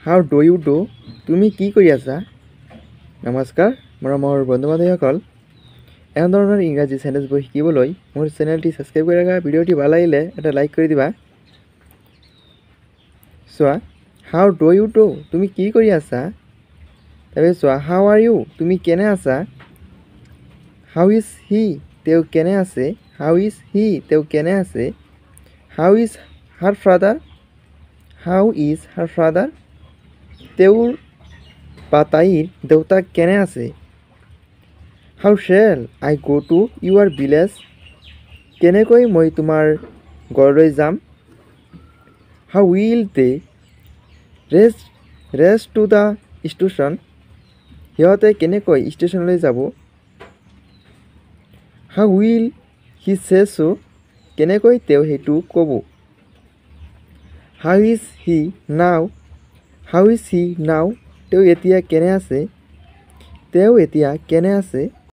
How do U do তুমি কি কৰি আছা? নমস্কাৰ মৰমৰ বন্ধু বান্ধৱীসকল, এনে ধৰণৰ ইংৰাজী চেনেলবোৰ শিকিবলৈ মোৰ চেনেলটি ছাবস্ক্ৰাইব কৰি ৰাখা। ভিডিঅ'টি ভাল লাগিলে এটা লাইক কৰি দিবা। চোৱা, হাউ ডু ইউ ডু তুমি কি কৰি আছা? তাৰপিছত চোৱা, হাউ আৰ ইউ তুমি কেনে আছা? হাউ ইজ হি তেওঁ কেনে আছে? হাউ ইজ হি তেওঁ কেনে আছে? How is her father? How is her father তেওঁৰ বা তাইৰ দেউতাক কেনে আছে? How shall I go to your village কেনেকৈ মই তোমাৰ ঘৰলৈ যাম? How will they reach to the station সিহঁতে কেনেকৈ ষ্টেশ্যনলৈ যাব? হাউ উইল হি চে ছো কেনেকৈ তেওঁ সেইটো ক'ব? হাউ ইজ হি নাও হাউ ইজ হি নাও তেওঁ এতিয়া কেনে আছে? তেওঁ এতিয়া কেনে আছে?